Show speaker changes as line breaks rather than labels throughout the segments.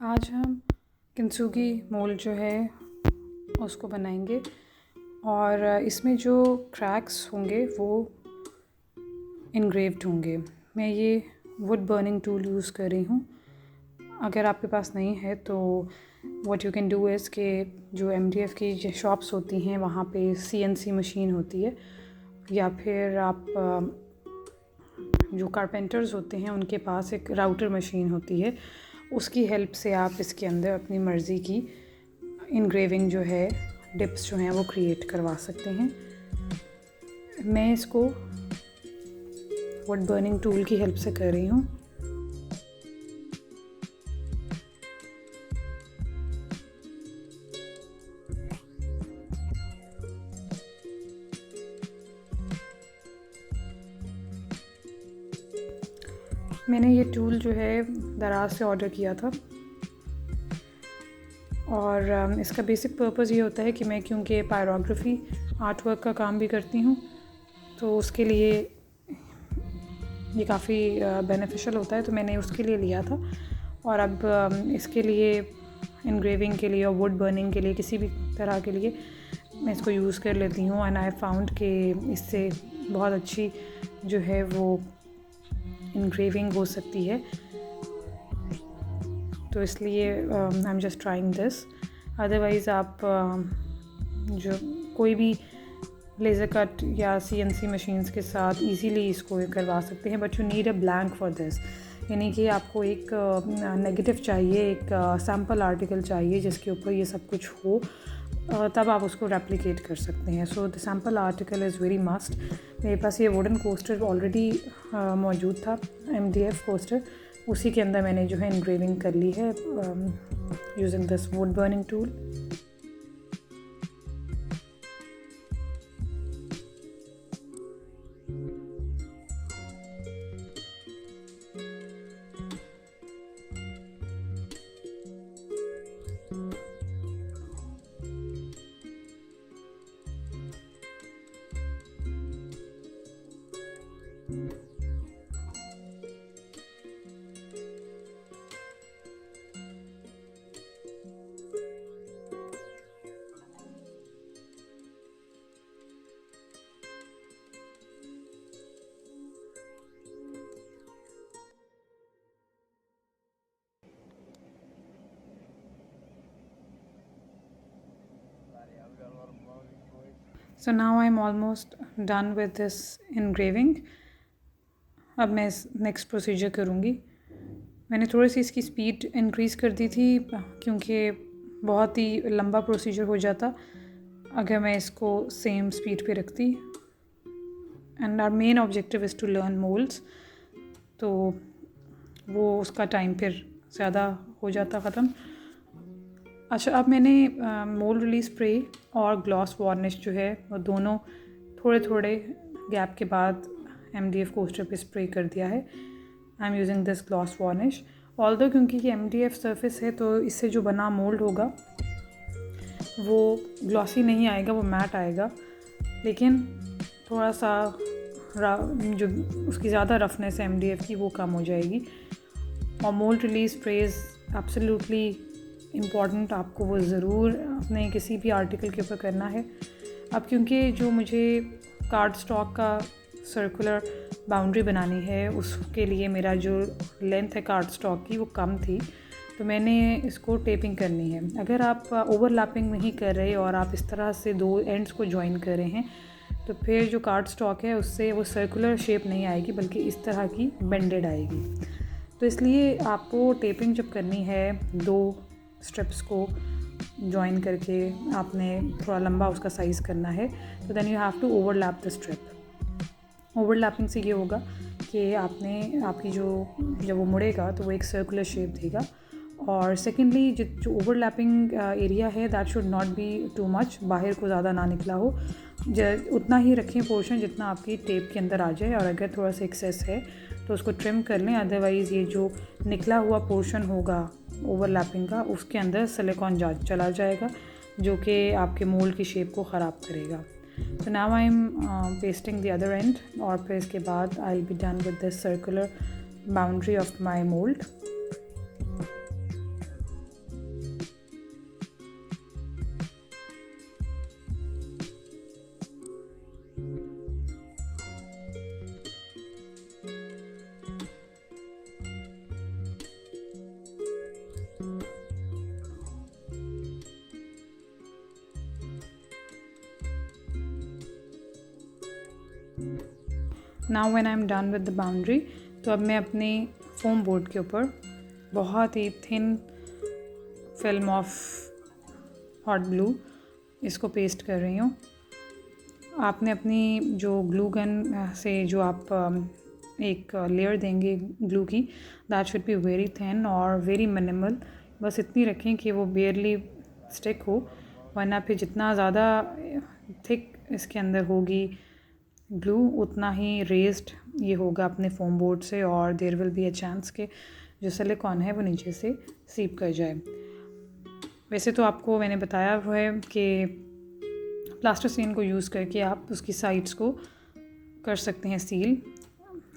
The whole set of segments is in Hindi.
आज हम किंसुगी मोल्ड जो है उसको बनाएंगे और इसमें जो क्रैक्स होंगे वो इनग्रेव्ड होंगे। मैं ये वुड बर्निंग टूल यूज़ कर रही हूँ। अगर आपके पास नहीं है तो what you can do is के जो MDF की जो शॉप्स होती हैं वहाँ पे CNC मशीन होती है, या फिर आप जो कारपेंटर्स होते हैं उनके पास एक राउटर मशीन होती है, उसकी हेल्प से आप इसके अंदर अपनी मर्ज़ी की इनग्रेविंग जो है, डिप्स जो हैं वो क्रिएट करवा सकते हैं। मैं इसको वुड बर्निंग टूल की हेल्प से कर रही हूँ। मैंने ये टूल जो है दराज से ऑर्डर किया था और इसका बेसिक पर्पज़ ये होता है कि मैं क्योंकि पायरोग्राफी आर्ट वर्क का काम भी करती हूँ तो उसके लिए ये काफ़ी बेनिफिशियल होता है, तो मैंने उसके लिए लिया था। और अब इसके लिए इनग्रेविंग के लिए और वुड बर्निंग के लिए किसी भी तरह के लिए मैं इसको यूज़ कर लेती हूँ। एंड आई फाउंड कि इससे बहुत अच्छी जो है वो इनग्रेविंग हो सकती है, तो इसलिए I am just trying this. Otherwise आप जो कोई भी लेज़र कट या CNC मशीन्स के साथ इजीली इसको करवा सकते हैं, but you need a blank for this. यानी कि आपको एक नेगेटिव चाहिए, एक सैम्पल आर्टिकल चाहिए जिसके ऊपर ये सब कुछ हो, तब आप उसको रेप्लिकेट कर सकते हैं। So the sample article is very must. मेरे पास ये वुडन कोस्टर ऑलरेडी मौजूद था, MDF कोस्टर, उसी के अंदर मैंने जो है इनग्रेविंग कर ली है using this would burning tool. So now I'm almost done with this engraving. अब मैं इस नेक्स्ट प्रोसीजर करूँगी। मैंने थोड़ी सी इसकी स्पीड इंक्रीज़ कर दी थी क्योंकि बहुत ही लंबा प्रोसीजर हो जाता अगर मैं इसको सेम स्पीड पे रखती। And our main objective is to learn moulds, तो वो उसका टाइम फिर ज़्यादा हो जाता ख़त्म। अच्छा, अब मैंने मोल्ड रिलीज स्प्रे और ग्लॉस वार्निश जो है वो दोनों थोड़े थोड़े गैप के बाद MDF कोस्टर पे स्प्रे कर दिया है। I am using this gloss varnish. Although क्योंकि ये MDF सरफेस है तो इससे जो बना मोल्ड होगा वो ग्लॉसी नहीं आएगा, वो मैट आएगा, लेकिन थोड़ा सा जो उसकी ज़्यादा रफनेस है MDF की वो कम हो जाएगी। और mould release sprays absolutely important, आपको वो ज़रूर अपने किसी भी आर्टिकल के ऊपर करना है। अब क्योंकि जो मुझे कार्ड स्टॉक का सर्कुलर बाउंड्री बनानी है उसके लिए मेरा जो लेंथ है कार्ड स्टॉक की वो कम थी, तो मैंने इसको टेपिंग करनी है। अगर आप ओवरलैपिंग नहीं कर रहे और आप इस तरह से दो एंड्स को जॉइन कर रहे हैं तो फिर जो कार्ड स्टॉक है उससे वो सर्कुलर शेप नहीं आएगी बल्कि इस तरह की बेंडेड आएगी। तो इसलिए आपको टेपिंग जब करनी है दो स्ट्रिप्स को जॉइन करके आपने थोड़ा लंबा उसका साइज़ करना है, तो then you have to overlap the strip. Overlapping से ये होगा कि आपने आपकी जब वो मुड़ेगा तो वो एक सर्कुलर शेप देगा। और सेकेंडली जो ओवरलैपिंग एरिया है that should not be too much, बाहर को ज़्यादा ना निकला हो, उतना ही रखें पोर्शन जितना आपकी टेप के अंदर आ जाए। और अगर थोड़ा सा एक्सेस है तो उसको ट्रिम कर लें, अदरवाइज़ ये जो निकला हुआ पोर्शन होगा ओवरलैपिंग का उसके अंदर सिलिकॉन चला जाएगा जो कि आपके मोल्ड की शेप को ख़राब करेगा। तो now I am pasting the other end और फिर इसके बाद I will be done with this circular boundary of my mould. Now when I am done with the boundary, तो अब मैं अपने फोम बोर्ड के ऊपर बहुत ही thin film of hot glue इसको पेस्ट कर रही हूँ। आपने अपनी जो ग्लू गन से जो आप एक लेयर देंगे ग्लू की, that should be very thin और वेरी मिनिमल। बस इतनी रखें कि वो बेयरली स्टिक हो, वरना फिर जितना ज़्यादा थिक इसके अंदर होगी ग्लू उतना ही रेज्ड ये होगा अपने फोम बोर्ड से, और there will be a chance के जो सिलिकॉन है वो नीचे से सीप कर जाए। वैसे तो आपको मैंने बताया हुआ है कि प्लास्टिसिन को यूज़ करके आप उसकी साइड्स को कर सकते हैं seal.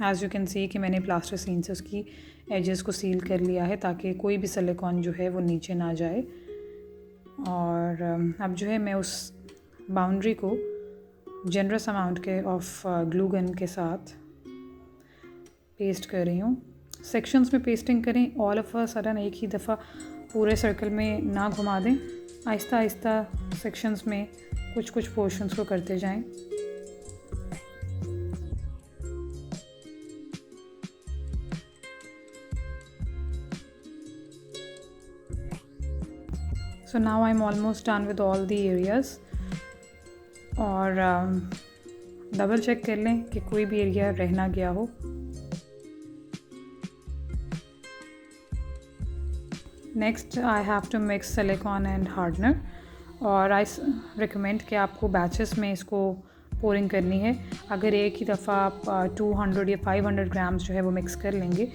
As you can see कि मैंने प्लास्टिसिन से उसकी एजेस को सील कर लिया है ताकि कोई भी सिलिकॉन जो है वो नीचे ना जाए। और अब जो है मैं उस बाउंड्री को जनरस अमाउंट के ऑफ ग्लू गन के साथ पेस्ट कर रही हूँ। सेक्शंस में पेस्टिंग करें, ऑल ऑफ अ सडन एक ही दफ़ा पूरे सर्कल में ना घुमा दें, आहिस्ता आहिस्ता सेक्शंस में कुछ कुछ पोर्शंस को करते जाएं। So now I am almost done with all the areas. और डबल चेक कर लें कि कोई भी एरिया रह ना गया हो। Next I have to mix silicone and hardener, और आई रिकमेंड कि आपको बैचेस में इसको पोरिंग करनी है। अगर एक ही दफ़ा आप 200 या 500 ग्राम्स जो है वो मिक्स कर लेंगे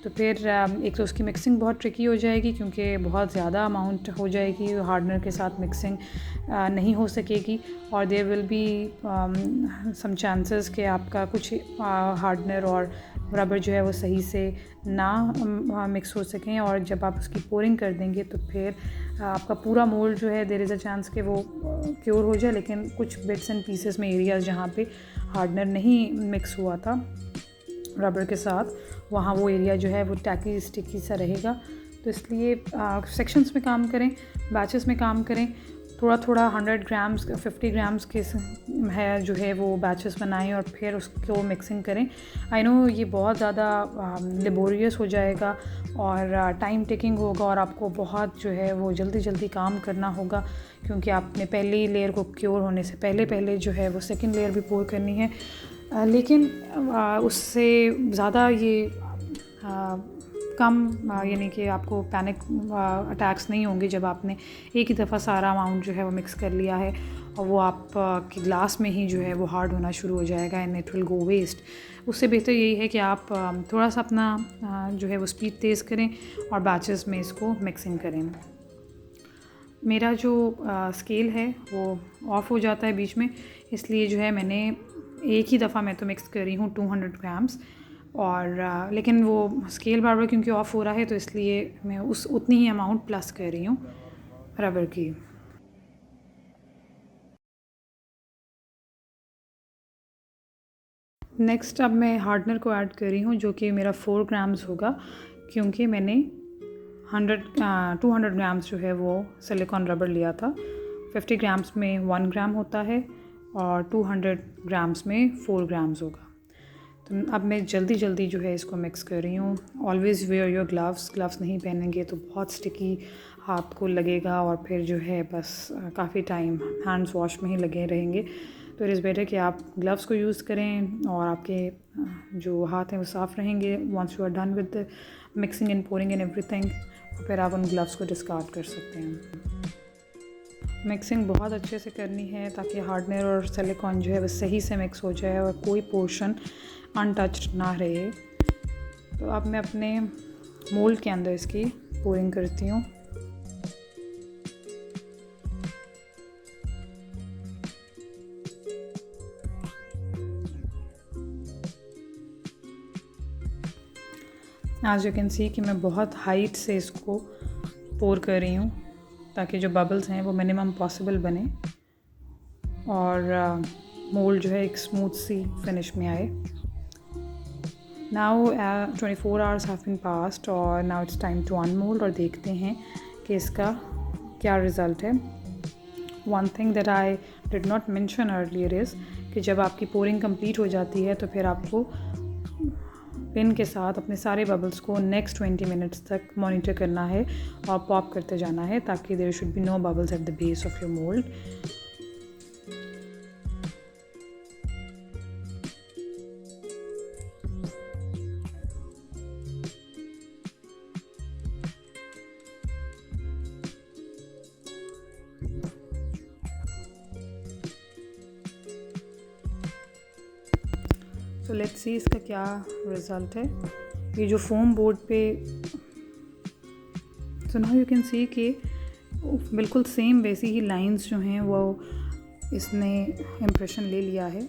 तो फिर एक तो उसकी मिक्सिंग बहुत ट्रिकी हो जाएगी क्योंकि बहुत ज़्यादा अमाउंट हो जाएगी, हार्डनर के साथ मिक्सिंग नहीं हो सकेगी, और there will be some chances कि आपका कुछ हार्डनर और रबर जो है वो सही से ना मिक्स हो सकें, और जब आप उसकी पोरिंग कर देंगे तो फिर आपका पूरा मोल्ड जो है देयर इज़ अ चांस कि वो क्योर हो जाए, लेकिन कुछ बिट्स एंड पीसेस में एरियाज़ जहाँ पे हार्डनर नहीं मिक्स हुआ था रबर के साथ, वहाँ वो एरिया जो है वो टैकी स्टिकी सा रहेगा। तो इसलिए सेक्शंस में काम करें, बैचेस में काम करें, थोड़ा थोड़ा 100 ग्राम्स 50 ग्राम्स के है जो है वो बैचेस बनाएं और फिर उसको मिक्सिंग करें। आई नो ये बहुत ज़्यादा लेबोरियस हो जाएगा और टाइम टेकिंग होगा, और आपको बहुत जो है वो जल्दी जल्दी काम करना होगा क्योंकि आपने पहली लेयर को क्योर होने से पहले जो है वो सेकंड लेयर भी पोर करनी है। लेकिन उससे ज़्यादा ये कम यानी कि आपको पैनिक अटैक्स नहीं होंगे जब आपने एक ही दफ़ा सारा अमाउंट जो है वो मिक्स कर लिया है और वो आप के ग्लास में ही जो है वो हार्ड होना शुरू हो जाएगा and it will go waste. उससे बेहतर यही है कि आप थोड़ा सा अपना जो है वो स्पीड तेज़ करें और बैचेस में इसको मिक्सिंग करें। मेरा जो स्केल है वो ऑफ हो जाता है बीच में, इसलिए जो है मैंने एक ही दफ़ा मैं तो मिक्स कर रही हूँ 200 ग्राम्स, और लेकिन वो स्केल बार बार क्योंकि ऑफ हो रहा है तो इसलिए मैं उतनी ही अमाउंट प्लस कर रही हूँ रबर की। नेक्स्ट अब मैं हार्डनर को ऐड कर रही हूँ जो कि मेरा 4 ग्राम्स होगा, क्योंकि मैंने 200 ग्राम्स जो है वो सिलिकॉन रबर लिया था। 50 ग्राम्स में 1 ग्राम होता है और 200 ग्राम्स में 4 ग्राम्स होगा। तो अब मैं जल्दी जो है इसको मिक्स कर रही हूँ। ऑलवेज़ वेयर योर ग्लव्स नहीं पहनेंगे तो बहुत स्टिकी हाथ को लगेगा और फिर जो है बस काफ़ी टाइम हैंड्स वॉश में ही लगे रहेंगे। तो इट इज़ बेटर कि आप ग्लव्स को यूज़ करें और आपके जो हाथ हैं वो साफ़ रहेंगे once you are done with the mixing and pouring and everything. फिर आप उन ग्लव्स को डिस्कार्ड कर सकते हैं। मिक्सिंग बहुत अच्छे से करनी है ताकि हार्डनर और सिलिकॉन जो है वो सही से मिक्स हो जाए और कोई पोर्शन अनटच्ड ना रहे। तो अब मैं अपने मोल्ड के अंदर इसकी पोरिंग करती हूँ। एज़ यू कैन सी कि मैं बहुत हाइट से इसको पोर कर रही हूँ ताकि जो बबल्स हैं वो मिनिमम पॉसिबल बने और मोल्ड जो है एक स्मूथ सी फिनिश में आए। Now 24 hours have been passed और now it's time to unmould और देखते हैं कि इसका क्या रिज़ल्ट है। One thing that I did not mention earlier is कि जब आपकी पोरिंग कंप्लीट हो जाती है तो फिर आपको पिन के साथ अपने सारे बबल्स को नेक्स्ट 20 मिनट्स तक मॉनिटर करना है और पॉप करते जाना है ताकि there should be no bubbles at the base of your mould. So let's see इसका क्या रिज़ल्ट है। ये जो फोम बोर्ड पे, so now you can see कि बिल्कुल सेम वैसी ही लाइंस जो हैं वो इसने इम्प्रेशन ले लिया है।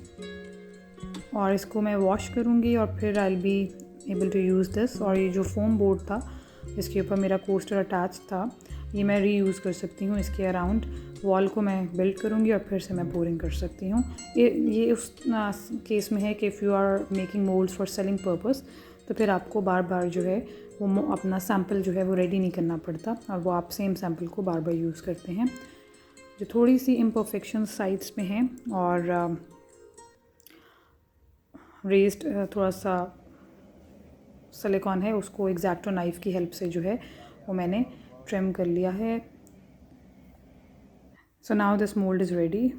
और इसको मैं वॉश करूँगी और फिर I will be able to use this. और ये जो फोम बोर्ड था इसके ऊपर मेरा कोस्टर अटैच था, ये मैं रीयूज़ कर सकती हूँ। इसके अराउंड वॉल को मैं बिल्ड करूँगी और फिर से मैं पोरिंग कर सकती हूँ। ये उस केस में है कि if you are making moulds for selling purpose, तो फिर आपको बार बार जो है वो अपना सैम्पल जो है वो रेडी नहीं करना पड़ता और वो आप सेम सैम्पल को बार बार यूज़ करते हैं। जो थोड़ी सी इम्परफेक्शन साइड्स में हैं और रेस्ड थोड़ा सा सिलिकॉन है, उसको एक्जैक्टो नाइफ़ की हेल्प से जो है वो मैंने ट्रिम कर लिया है। So now this mould is ready.